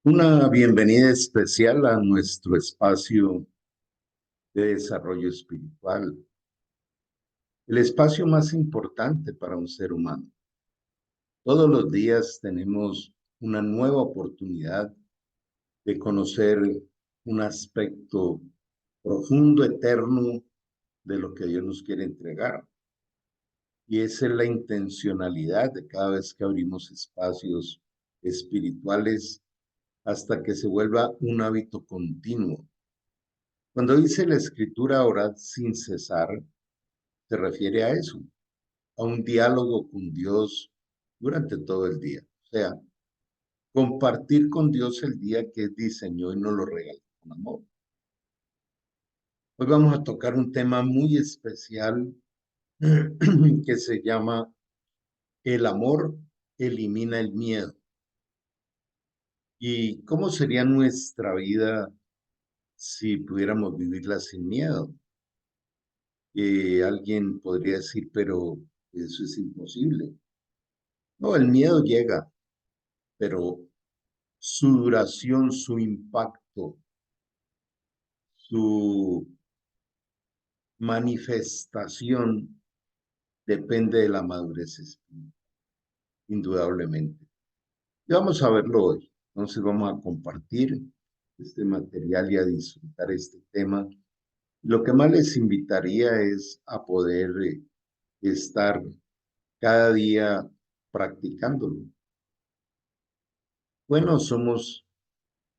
Una bienvenida especial a nuestro espacio de desarrollo espiritual, el espacio más importante para un ser humano. Todos los días tenemos una nueva oportunidad de conocer un aspecto profundo, eterno de lo que Dios nos quiere entregar. Y esa es la intencionalidad de cada vez que abrimos espacios espirituales hasta que se vuelva un hábito continuo. Cuando dice la escritura orad sin cesar, se refiere a eso, a un diálogo con Dios durante todo el día. O sea, compartir con Dios el día que diseñó y nos lo regaló con amor. Hoy vamos a tocar un tema muy especial que se llama el amor elimina el miedo. ¿Y cómo sería nuestra vida si pudiéramos vivirla sin miedo? Alguien podría decir, pero eso es imposible. No, el miedo llega, pero su duración, su impacto, su manifestación depende de la madurez espiritual, indudablemente. Y vamos a verlo hoy. Entonces vamos a compartir este material y a disfrutar este tema. Lo que más les invitaría es a poder estar cada día practicándolo. Bueno, somos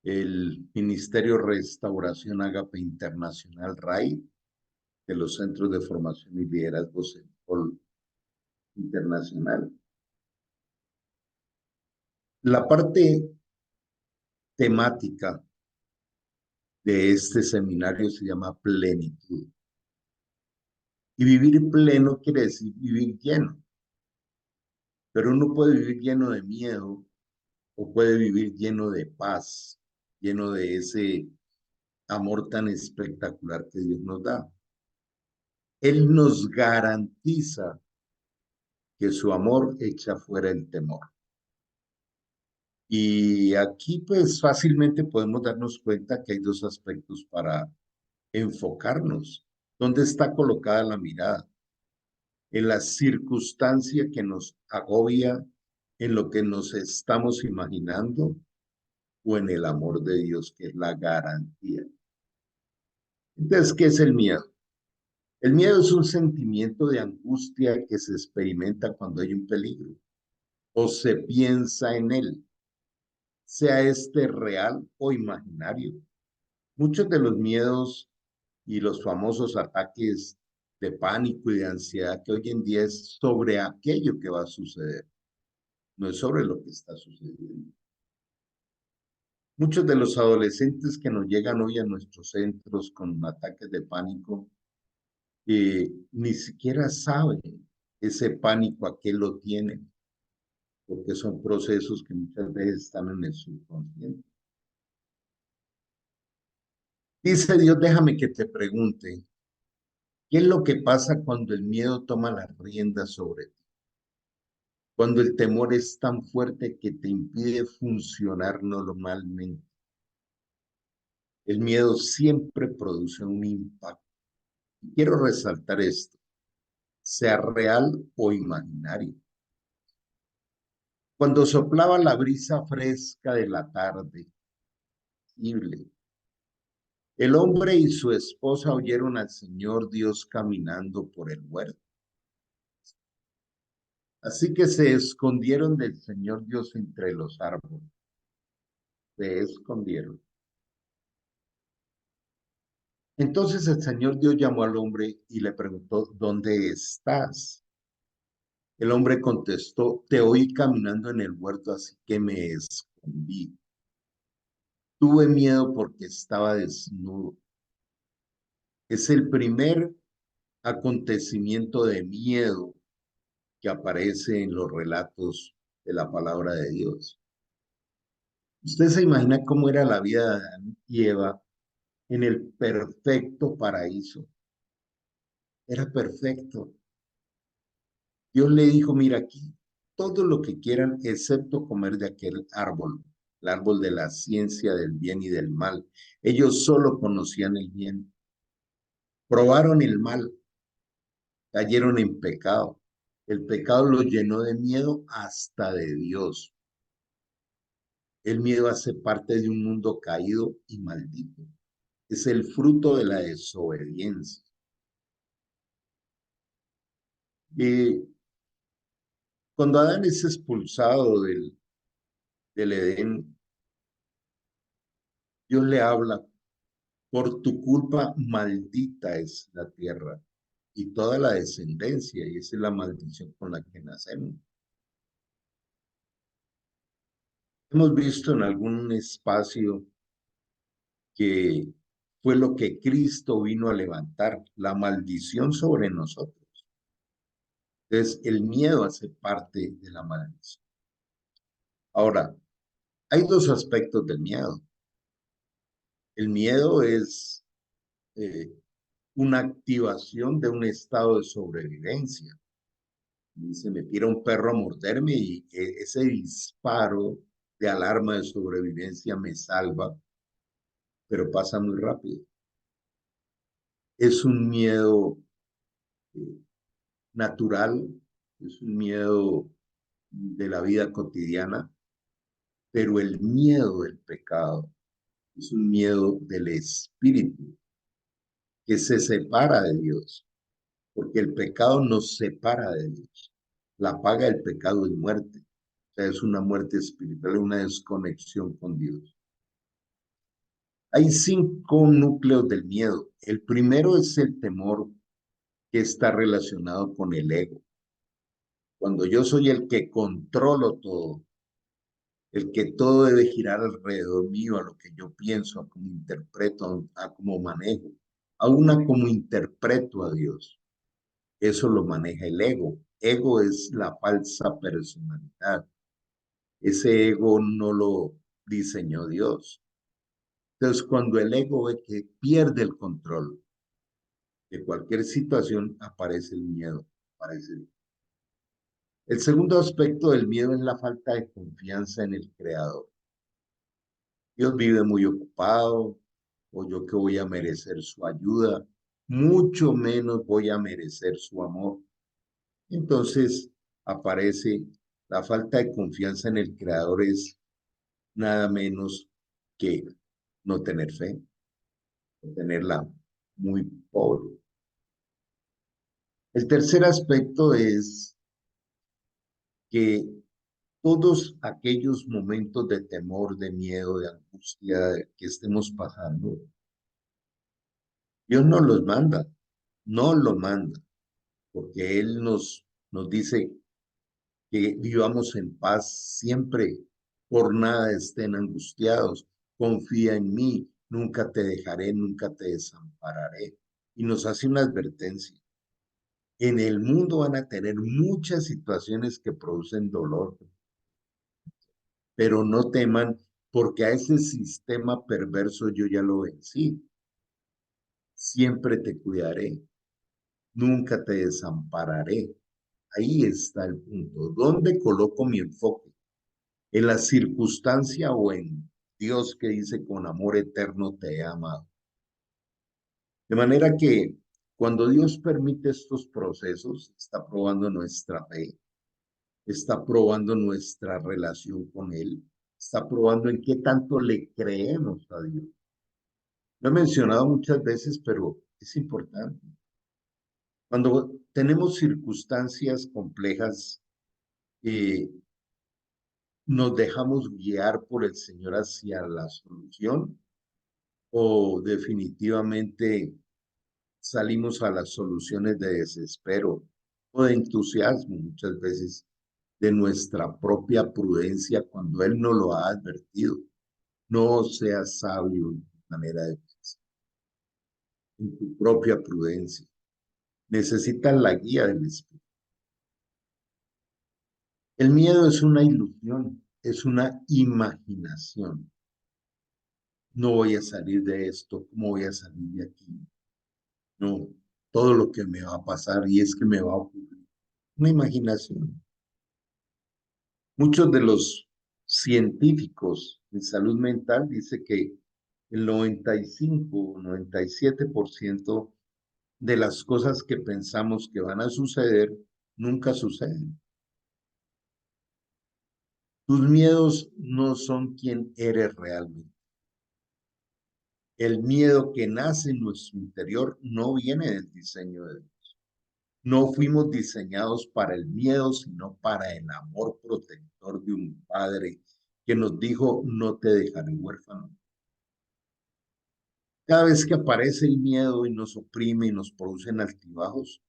el Ministerio Restauración Ágape Internacional RAI, de los Centros de Formación y Liderazgo CENFOL Internacional. La parte temática de este seminario se llama plenitud. Y vivir pleno quiere decir vivir lleno. Pero uno puede vivir lleno de miedo o puede vivir lleno de paz, lleno de ese amor tan espectacular que Dios nos da. Él nos garantiza que su amor echa fuera el temor. Y aquí pues fácilmente podemos darnos cuenta que hay dos aspectos para enfocarnos. ¿Dónde está colocada la mirada? ¿En la circunstancia que nos agobia, en lo que nos estamos imaginando, o en el amor de Dios, que es la garantía? Entonces, ¿qué es el miedo? El miedo es un sentimiento de angustia que se experimenta cuando hay un peligro o se piensa en él, sea este real o imaginario. Muchos de los miedos y los famosos ataques de pánico y de ansiedad que hoy en día es sobre aquello que va a suceder, no es sobre lo que está sucediendo. Muchos de los adolescentes que nos llegan hoy a nuestros centros con ataques de pánico ni siquiera saben ese pánico a qué lo tienen, porque son procesos que muchas veces están en el subconsciente. Dice Dios, déjame que te pregunte, ¿qué es lo que pasa cuando el miedo toma las riendas sobre ti? Cuando el temor es tan fuerte que te impide funcionar normalmente. El miedo siempre produce un impacto. Y quiero resaltar esto, sea real o imaginario. Cuando soplaba la brisa fresca de la tarde, el hombre y su esposa oyeron al Señor Dios caminando por el huerto. Así que se escondieron del Señor Dios entre los árboles. Se escondieron. Entonces el Señor Dios llamó al hombre y le preguntó, ¿dónde estás? El hombre contestó, te oí caminando en el huerto, así que me escondí. Tuve miedo porque estaba desnudo. Es el primer acontecimiento de miedo que aparece en los relatos de la palabra de Dios. Usted se imagina cómo era la vida de Adán y Eva en el perfecto paraíso. Era perfecto. Dios le dijo, mira aquí, todo lo que quieran, excepto comer de aquel árbol, el árbol de la ciencia del bien y del mal. Ellos solo conocían el bien, probaron el mal, cayeron en pecado. El pecado los llenó de miedo hasta de Dios. El miedo hace parte de un mundo caído y maldito. Es el fruto de la desobediencia. Cuando Adán es expulsado del Edén, Dios le habla, por tu culpa maldita es la tierra y toda la descendencia, y esa es la maldición con la que nacemos. Hemos visto en algún espacio que fue lo que Cristo vino a levantar, la maldición sobre nosotros. Entonces, el miedo hace parte de la maldición. Ahora, hay dos aspectos del miedo. El miedo es eh, una activación de un estado de sobrevivencia. Y se me tira un perro a morderme y ese disparo de alarma de sobrevivencia me salva, pero pasa muy rápido. Es un miedo eh, natural, es un miedo de la vida cotidiana, pero el miedo del pecado es un miedo del espíritu que se separa de Dios, porque el pecado nos separa de Dios. La paga del pecado es muerte, o sea, es una muerte espiritual, una desconexión con Dios. Hay 5 núcleos del miedo. El primero es el temor, que está relacionado con el ego. Cuando yo soy el que controlo todo, el que todo debe girar alrededor mío, a lo que yo pienso, a cómo interpreto, a cómo manejo, aún a cómo interpreto a Dios. Eso lo maneja el ego. Ego es la falsa personalidad. Ese ego no lo diseñó Dios. Entonces, cuando el ego ve que pierde el control de cualquier situación, aparece el miedo. El segundo aspecto del miedo es la falta de confianza en el Creador. Dios vive muy ocupado, o yo que voy a merecer su ayuda, mucho menos voy a merecer su amor. Entonces aparece la falta de confianza en el Creador, es nada menos que no tener fe, o tenerla muy pobre. El tercer aspecto es que todos aquellos momentos de temor, de miedo, de angustia que estemos pasando, Dios no los manda, no los manda, porque Él nos dice que vivamos en paz siempre, por nada estén angustiados, confía en mí, nunca te dejaré, nunca te desampararé. Y nos hace una advertencia. En el mundo van a tener muchas situaciones que producen dolor, pero no teman, porque a ese sistema perverso yo ya lo vencí. Siempre te cuidaré, nunca te desampararé. Ahí está el punto. ¿Dónde coloco mi enfoque? ¿En la circunstancia o en Dios que dice con amor eterno te he amado? De manera que cuando Dios permite estos procesos, está probando nuestra fe, está probando nuestra relación con Él, está probando en qué tanto le creemos a Dios. Lo he mencionado muchas veces, pero es importante. Cuando tenemos circunstancias complejas, eh, nos dejamos guiar por el Señor hacia la solución o definitivamente salimos a las soluciones de desespero o de entusiasmo muchas veces de nuestra propia prudencia cuando Él nos lo ha advertido. No seas sabio en tu manera de pensar, en tu propia prudencia. Necesitas la guía del Espíritu. El miedo es una ilusión, es una imaginación. No voy a salir de esto, ¿cómo voy a salir de aquí? No, todo lo que me va a pasar y es que me va a ocurrir. Una imaginación. Muchos de los científicos en salud mental dice que el 95 o 97% de las cosas que pensamos que van a suceder nunca suceden. Tus miedos no son quien eres realmente. El miedo que nace en nuestro interior no viene del diseño de Dios. No fuimos diseñados para el miedo, sino para el amor protector de un padre que nos dijo, no te dejaré huérfano. Cada vez que aparece el miedo y nos oprime y nos producen altibajos,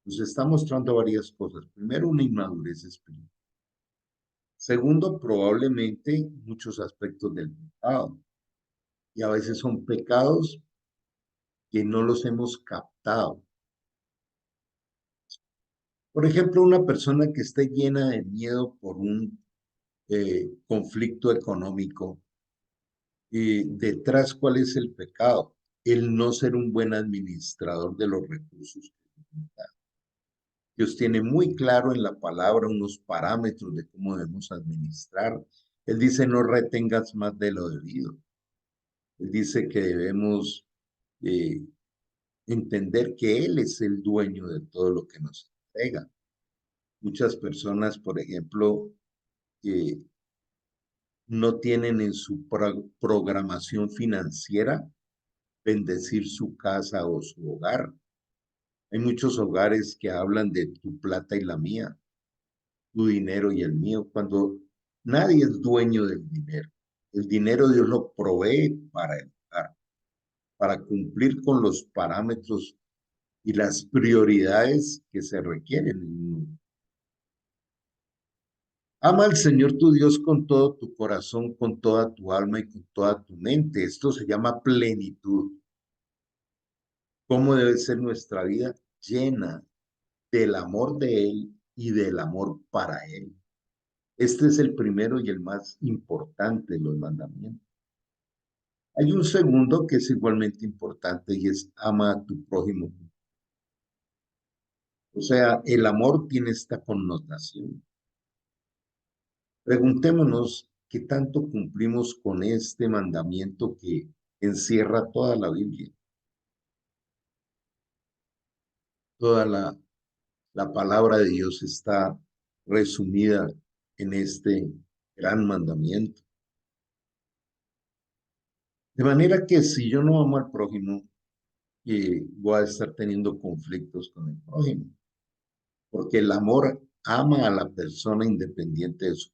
nos está mostrando varias cosas. Primero, una inmadurez espiritual. Segundo, probablemente muchos aspectos del pecado. Y a veces son pecados que no los hemos captado. Por ejemplo, una persona que esté llena de miedo por un conflicto económico, y detrás, ¿cuál es el pecado? El no ser un buen administrador de los recursos. Dios tiene muy claro en la palabra unos parámetros de cómo debemos administrar. Él dice, no retengas más de lo debido. Él dice que debemos eh, entender que Él es el dueño de todo lo que nos entrega. Muchas personas, por ejemplo, no tienen en su programación financiera bendecir su casa o su hogar. Hay muchos hogares que hablan de tu plata y la mía, tu dinero y el mío, cuando nadie es dueño del dinero. El dinero Dios lo provee para el hogar, para cumplir con los parámetros y las prioridades que se requieren. Ama al Señor tu Dios con todo tu corazón, con toda tu alma y con toda tu mente. Esto se llama plenitud. ¿Cómo debe ser nuestra vida? Llena del amor de Él y del amor para Él. Este es el primero y el más importante de los mandamientos. Hay un segundo que es igualmente importante y es ama a tu prójimo. O sea, el amor tiene esta connotación. Preguntémonos qué tanto cumplimos con este mandamiento que encierra toda la Biblia. Toda la palabra de Dios está resumida en este gran mandamiento. De manera que si yo no amo al prójimo, voy a estar teniendo conflictos con el prójimo, porque el amor ama a la persona independiente de su.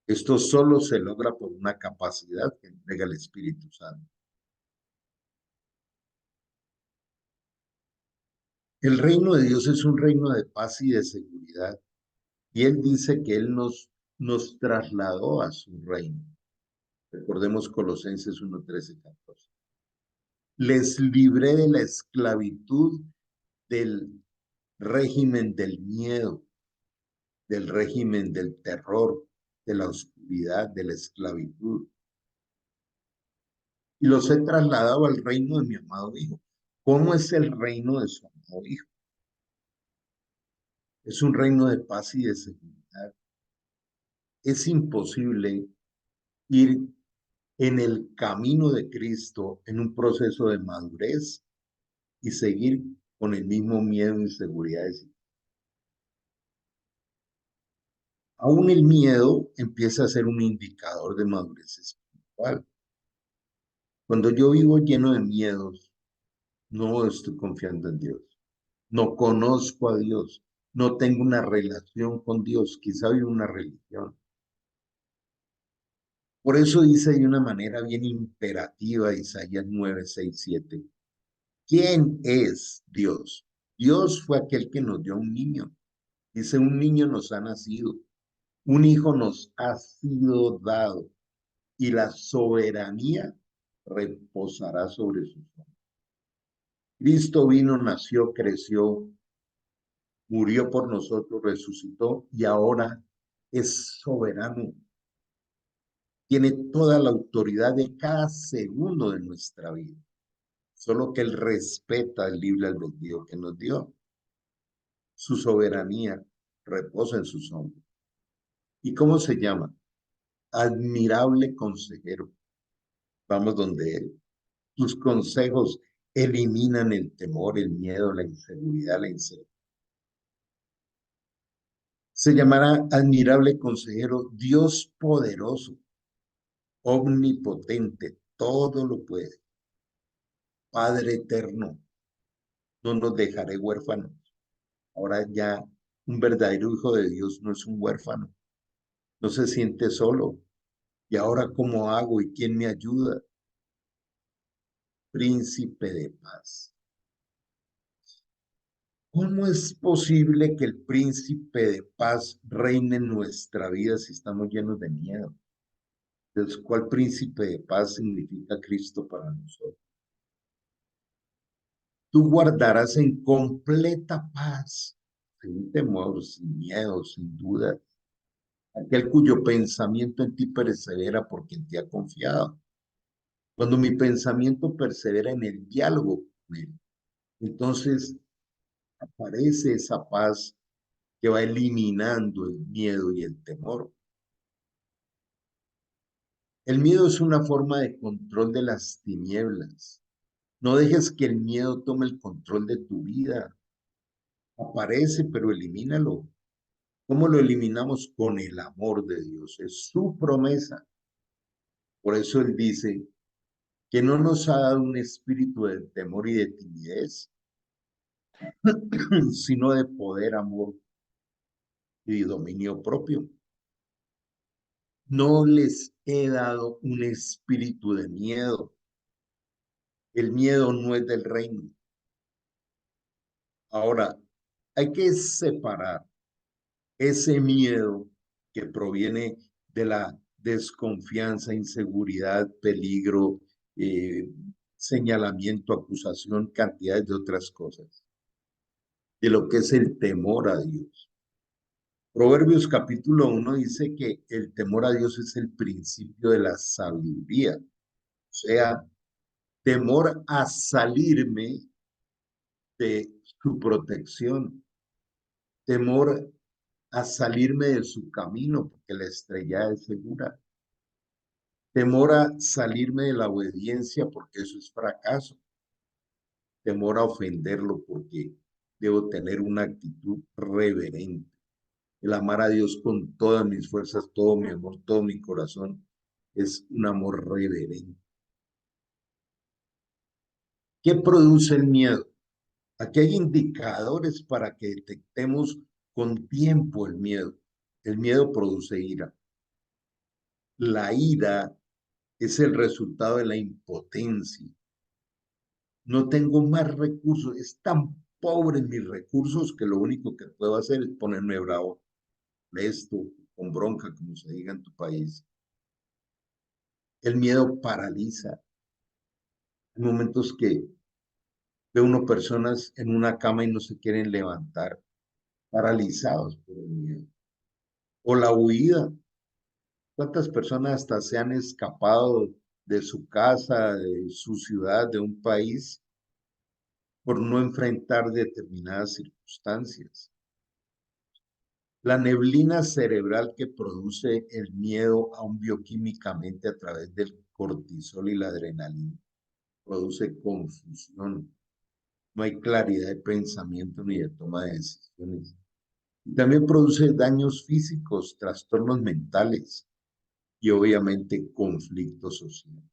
Esto solo se logra por una capacidad que entrega el Espíritu Santo. El reino de Dios es un reino de paz y de seguridad, y Él dice que Él nos trasladó a su reino. Recordemos Colosenses 1:13-14. Les libré de la esclavitud del régimen del miedo, del régimen del terror, de la oscuridad, de la esclavitud. Y los he trasladado al reino de mi amado Hijo. ¿Cómo es el reino de su amado Hijo? Es un reino de paz y de seguridad. Es imposible ir en el camino de Cristo en un proceso de madurez y seguir con el mismo miedo e inseguridades. Aún el miedo empieza a ser un indicador de madurez espiritual. Cuando yo vivo lleno de miedos, no estoy confiando en Dios. No conozco a Dios. No tengo una relación con Dios. Quizá vivo una religión. Por eso dice de una manera bien imperativa Isaías 9:6-7. ¿Quién es Dios? Dios fue aquel que nos dio un niño. Dice, un niño nos ha nacido, un hijo nos ha sido dado y la soberanía reposará sobre sus hombros. Cristo vino, nació, creció, murió por nosotros, resucitó y ahora es soberano. Tiene toda la autoridad de cada segundo de nuestra vida. Solo que Él respeta el libre albedrío que nos dio. Su soberanía reposa en sus hombros. ¿Y cómo se llama? admirable consejero. Vamos donde él. Tus consejos eliminan el temor, el miedo, la inseguridad, la incertidumbre. Se llamará admirable consejero, Dios poderoso, omnipotente, todo lo puede. Padre eterno, no nos dejaré huérfanos. Ahora ya un verdadero hijo de Dios no es un huérfano, no se siente solo. ¿Y ahora cómo hago y quién me ayuda? Príncipe de paz. ¿Cómo es posible que el príncipe de paz reine en nuestra vida si estamos llenos de miedo? Entonces, ¿cuál príncipe de paz significa Cristo para nosotros? Tú guardarás en completa paz, sin temor, sin miedo, sin duda, aquel cuyo pensamiento en ti persevera porque en ti ha confiado. Cuando mi pensamiento persevera en el diálogo con él, entonces aparece esa paz que va eliminando el miedo y el temor. El miedo es una forma de control de las tinieblas. No dejes que el miedo tome el control de tu vida. Aparece, pero elimínalo. ¿Cómo lo eliminamos? Con el amor de Dios. Es su promesa. Por eso Él dice que no nos ha dado un espíritu de temor y de timidez, sino de poder, amor y dominio propio. No les he dado un espíritu de miedo. El miedo no es del reino. Ahora, hay que separar ese miedo que proviene de la desconfianza, inseguridad, peligro, señalamiento, acusación, cantidades de otras cosas, de lo que es el temor a Dios. Proverbios capítulo 1 dice que el temor a Dios es el principio de la sabiduría, o sea, temor a salirme de su protección, temor a salirme de su camino, porque la estrella es segura, temor a salirme de la obediencia, porque eso es fracaso, temor a ofenderlo, porque debo tener una actitud reverente, el amar a Dios con todas mis fuerzas, todo mi amor, todo mi corazón, es un amor reverente. ¿Qué produce el miedo? Aquí hay indicadores para que detectemos con tiempo el miedo. El miedo produce ira. La ira es el resultado de la impotencia. No tengo más recursos, es tan pobre en mis recursos que lo único que puedo hacer es ponerme bravo, molesto, con bronca, como se diga en tu país. El miedo paraliza. Hay momentos que ve uno personas en una cama y no se quieren levantar, paralizados por el miedo. O la huida. ¿Cuántas personas hasta se han escapado de su casa, de su ciudad, de un país, por no enfrentar determinadas circunstancias? La neblina cerebral que produce el miedo, aún bioquímicamente a través del cortisol y la adrenalina, produce confusión. No hay claridad de pensamiento ni de toma de decisiones. Y también produce daños físicos, trastornos mentales y obviamente conflictos sociales.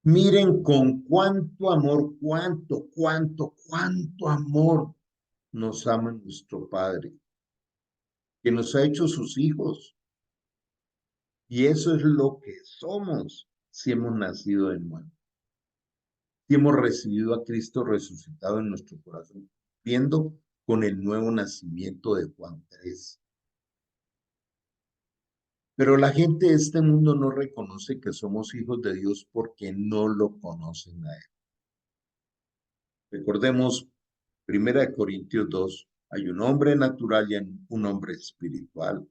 Miren con cuánto amor, cuánto amor nos ama nuestro Padre, que nos ha hecho sus hijos. Y eso es lo que somos si hemos nacido de nuevo. Si hemos recibido a Cristo resucitado en nuestro corazón, viendo con el nuevo nacimiento de Juan 3. Pero la gente de este mundo no reconoce que somos hijos de Dios porque no lo conocen a Él. Recordemos, 1 Corintios 2, hay un hombre natural y un hombre espiritual.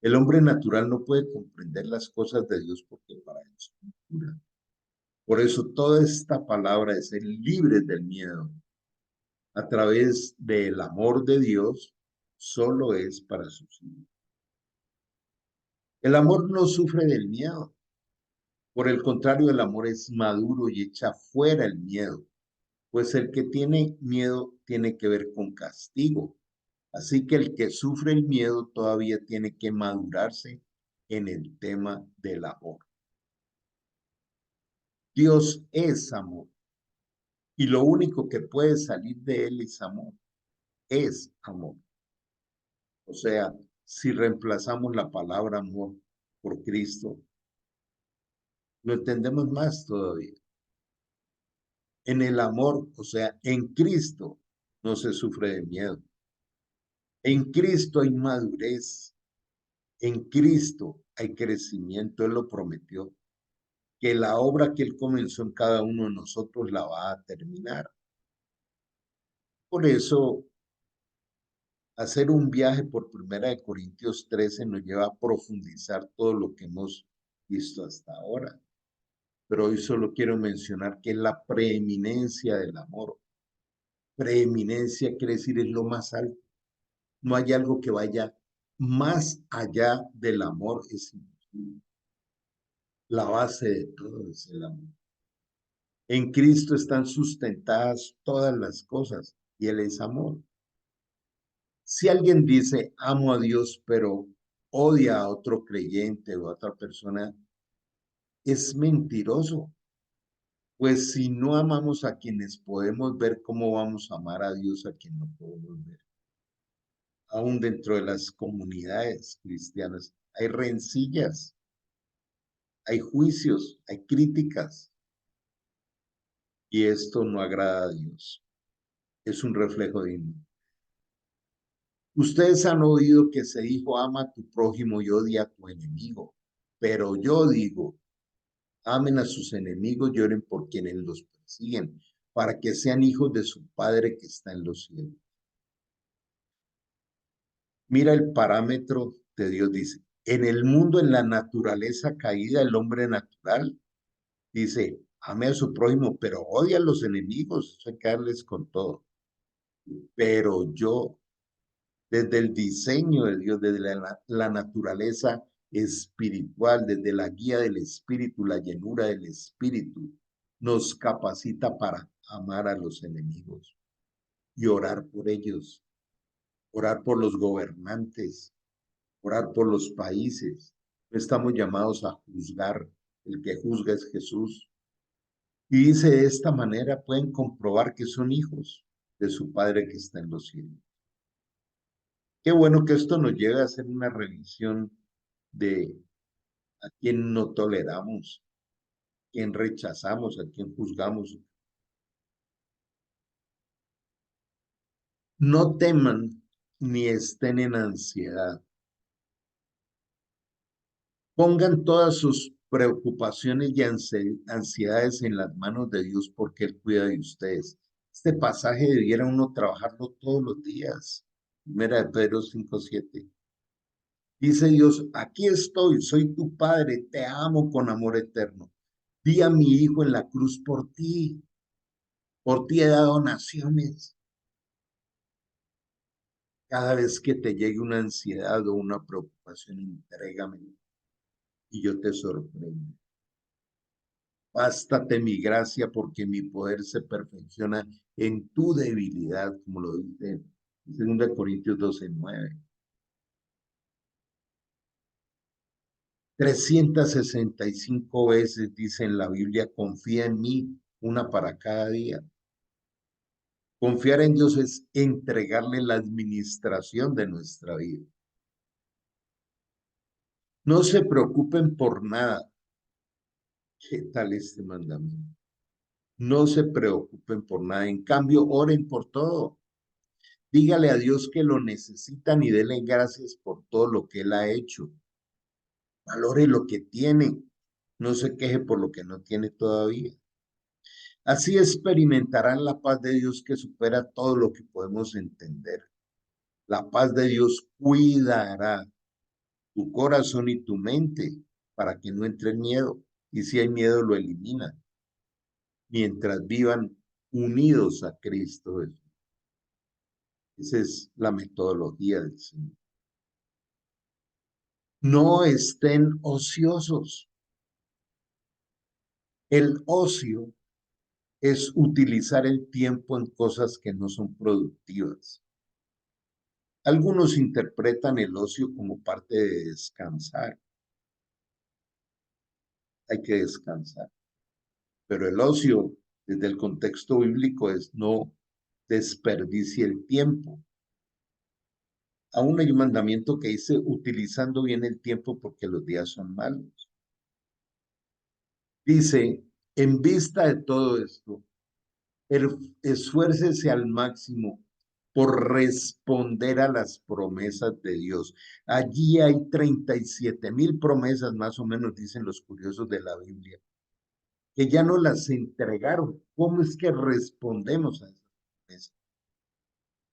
El hombre natural no puede comprender las cosas de Dios porque para él son locura. Por eso toda esta palabra de ser libres del miedo a través del amor de Dios solo es para sus hijos. El amor no sufre del miedo. Por el contrario, el amor es maduro y echa fuera el miedo, pues el que tiene miedo tiene que ver con castigo. Así que el que sufre el miedo todavía tiene que madurarse en el tema del amor. Dios es amor y lo único que puede salir de él es amor, es amor. O sea, si reemplazamos la palabra amor por Cristo, lo entendemos más todavía. En el amor, o sea, en Cristo no se sufre de miedo. En Cristo hay madurez. En Cristo hay crecimiento. Él lo prometió. Que la obra que Él comenzó en cada uno de nosotros la va a terminar. Por eso, hacer un viaje por 1 Corintios 13 nos lleva a profundizar todo lo que hemos visto hasta ahora. Pero hoy solo quiero mencionar que es la preeminencia del amor. Preeminencia quiere decir es lo más alto. No hay algo que vaya más allá del amor. Es la base de todo es el amor. En Cristo están sustentadas todas las cosas y Él es amor. Si alguien dice amo a Dios, pero odia a otro creyente o a otra persona, es mentiroso. Pues si no amamos a quienes podemos ver, ¿cómo vamos a amar a Dios a quien no podemos ver? Aún dentro de las comunidades cristianas hay rencillas, hay juicios, hay críticas, y esto no agrada a Dios. Es un reflejo divino. Ustedes han oído que se dijo, ama a tu prójimo y odia a tu enemigo. Pero yo digo, amen a sus enemigos y oren por quienes los persiguen, para que sean hijos de su Padre que está en los cielos. Mira el parámetro de Dios, dice, en el mundo, en la naturaleza caída, el hombre natural, dice, ame a su prójimo, pero odia a los enemigos, hay que darles con todo. Pero yo, desde el diseño de Dios, desde la naturaleza espiritual, desde la guía del espíritu, la llenura del espíritu, nos capacita para amar a los enemigos y orar por ellos, orar por los gobernantes, orar por los países. No estamos llamados a juzgar, el que juzga es Jesús. Y dice, de esta manera pueden comprobar que son hijos de su Padre que está en los cielos. Qué bueno que esto nos lleve a hacer una revisión de a quién no toleramos, a quién rechazamos, a quién juzgamos. No teman ni estén en ansiedad. Pongan todas sus preocupaciones y ansiedades en las manos de Dios porque Él cuida de ustedes. Este pasaje debiera uno trabajarlo todos los días. Primera de Pedro 5:7. Dice Dios, aquí estoy, soy tu Padre, te amo con amor eterno. Di a mi Hijo en la cruz por ti he dado naciones. Cada vez que te llegue una ansiedad o una preocupación, entrégame y yo te sorprendo. Bástate mi gracia porque mi poder se perfecciona en tu debilidad, como lo dice en 2 Corintios 12:9. 365 veces dice en la Biblia, confía en mí, una para cada día. Confiar en Dios es entregarle la administración de nuestra vida. No se preocupen por nada. ¿Qué tal este mandamiento? No se preocupen por nada. En cambio, oren por todo. Dígale a Dios que lo necesitan y denle gracias por todo lo que Él ha hecho. Valore lo que tiene. No se queje por lo que no tiene todavía. Así experimentarán la paz de Dios que supera todo lo que podemos entender. La paz de Dios cuidará tu corazón y tu mente para que no entre miedo. Y si hay miedo, lo elimina. Mientras vivan unidos a Cristo Jesús. Esa es la metodología del Señor. No estén ociosos. El ocio es utilizar el tiempo en cosas que no son productivas. Algunos interpretan el ocio como parte de descansar. Hay que descansar. Pero el ocio, desde el contexto bíblico, es no desperdicie el tiempo. Aún hay un mandamiento que dice utilizando bien el tiempo porque los días son malos. Dice, en vista de todo esto, esfuércese al máximo por responder a las promesas de Dios. Allí hay 37,000 promesas, más o menos, dicen los curiosos de la Biblia, que ya no las entregaron. ¿Cómo es que respondemos a esas promesas?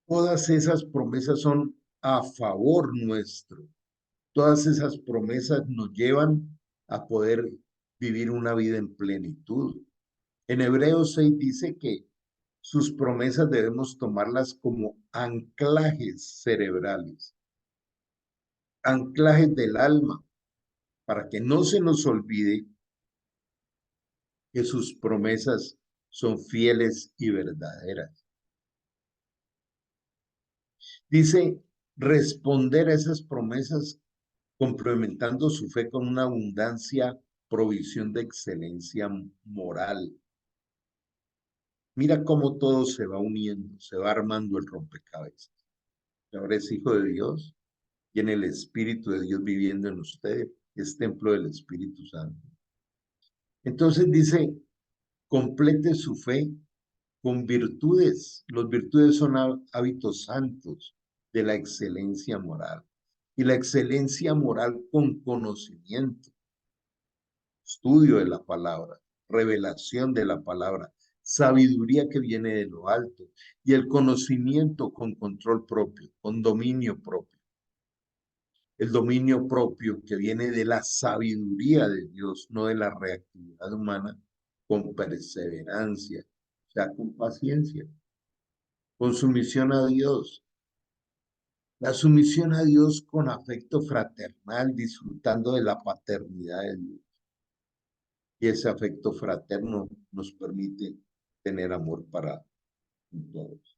Todas esas promesas son a favor nuestro. Todas esas promesas nos llevan a poder vivir una vida en plenitud. En Hebreos 6 dice que sus promesas debemos tomarlas como anclajes cerebrales, anclajes del alma, para que no se nos olvide que sus promesas son fieles y verdaderas. Dice, responder a esas promesas complementando su fe con una abundancia, provisión de excelencia moral. Mira cómo todo se va uniendo, se va armando el rompecabezas. Ahora es hijo de Dios, tiene el Espíritu de Dios viviendo en usted, es templo del Espíritu Santo. Entonces dice, complete su fe con virtudes. Los virtudes son hábitos santos de la excelencia moral. Y la excelencia moral con conocimiento, estudio de la palabra, revelación de la palabra, sabiduría que viene de lo alto y el conocimiento con control propio, con dominio propio. El dominio propio que viene de la sabiduría de Dios, no de la reactividad humana, con perseverancia, o sea, con paciencia, con sumisión a Dios. La sumisión a Dios con afecto fraternal, disfrutando de la paternidad de Dios. Y ese afecto fraterno nos permite tener amor para todos.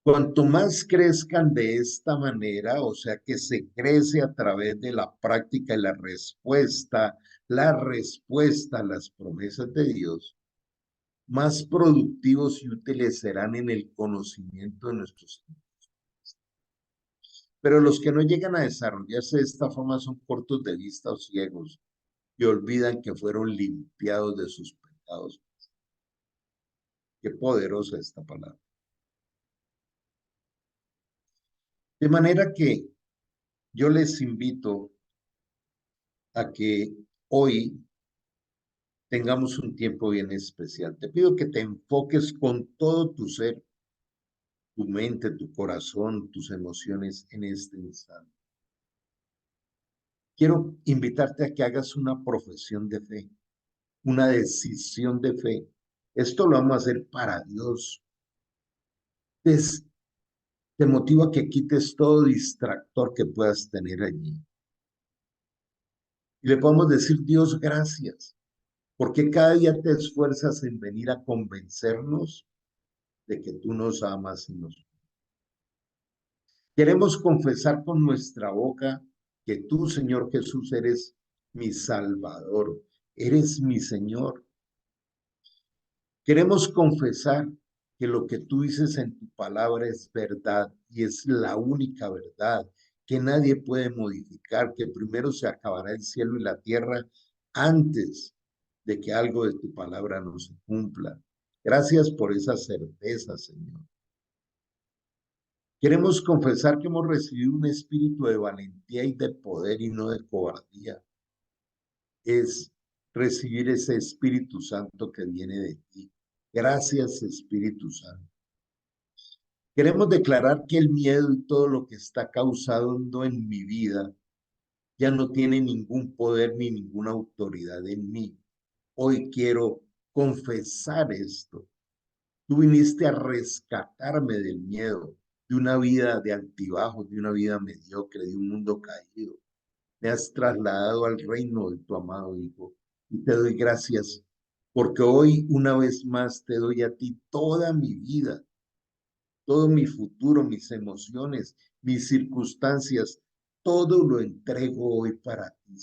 Cuanto más crezcan de esta manera, o sea que se crece a través de la práctica y la respuesta a las promesas de Dios, más productivos y útiles serán en el conocimiento de nuestros hijos. Pero los que no llegan a desarrollarse de esta forma son cortos de vista o ciegos y olvidan que fueron limpiados de sus pecados. Qué poderosa esta palabra. De manera que yo les invito a que hoy tengamos un tiempo bien especial. Te pido que te enfoques con todo tu ser, tu mente, tu corazón, tus emociones en este instante. Quiero invitarte a que hagas una profesión de fe, una decisión de fe. Esto lo vamos a hacer para Dios. Te motivo a que quites todo distractor que puedas tener allí. Y le podemos decir, Dios, gracias, porque cada día te esfuerzas en venir a convencernos de que tú nos amas y nos... Queremos confesar con nuestra boca que tú, Señor Jesús, eres mi Salvador, eres mi Señor. Queremos confesar que lo que tú dices en tu palabra es verdad y es la única verdad, que nadie puede modificar, que primero se acabará el cielo y la tierra antes de que algo de tu palabra no se cumpla. Gracias por esa certeza, Señor. Queremos confesar que hemos recibido un espíritu de valentía y de poder y no de cobardía. Es recibir ese Espíritu Santo que viene de ti. Gracias, Espíritu Santo. Queremos declarar que el miedo y todo lo que está causando en mi vida ya no tiene ningún poder ni ninguna autoridad en mí. Hoy quiero confesar esto. Tú viniste a rescatarme del miedo, de una vida de altibajos, de una vida mediocre, de un mundo caído. Me has trasladado al reino de tu amado Hijo. Y te doy gracias porque hoy una vez más te doy a ti toda mi vida, todo mi futuro, mis emociones, mis circunstancias, todo lo entrego hoy para ti.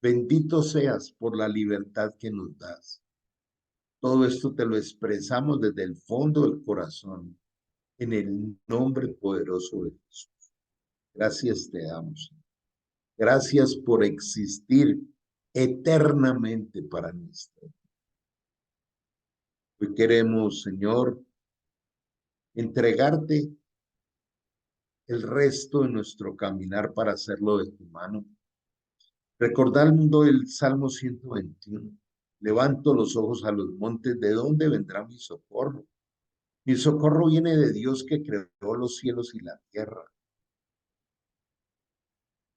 Bendito seas por la libertad que nos das. Todo esto te lo expresamos desde el fondo del corazón, en el nombre poderoso de Jesús. Gracias te damos. Gracias por existir eternamente para nosotros. Hoy queremos, Señor, entregarte el resto de nuestro caminar para hacerlo de tu mano. Recordando el Salmo 121. Levanto los ojos a los montes, ¿de dónde vendrá mi socorro? Mi socorro viene de Dios que creó los cielos y la tierra.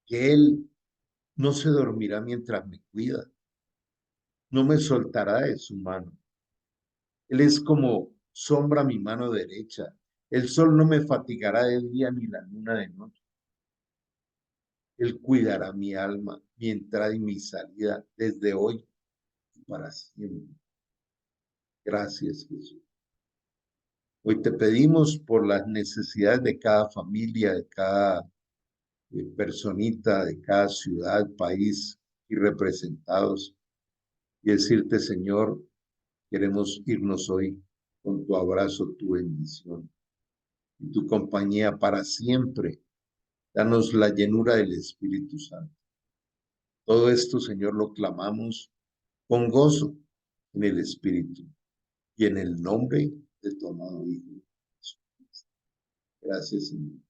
Que Él no se dormirá mientras me cuida, no me soltará de su mano. Él es como sombra a mi mano derecha. El sol no me fatigará de día ni la luna de noche. Él cuidará mi alma, mi entrada y mi salida desde hoy y para siempre. Gracias, Jesús. Hoy te pedimos por las necesidades de cada familia, de cada personita, de cada ciudad, país y representados. Y decirte, Señor, queremos irnos hoy con tu abrazo, tu bendición y tu compañía para siempre. Danos la llenura del Espíritu Santo. Todo esto, Señor, lo clamamos con gozo en el Espíritu y en el nombre de tu amado Hijo. Gracias, Señor.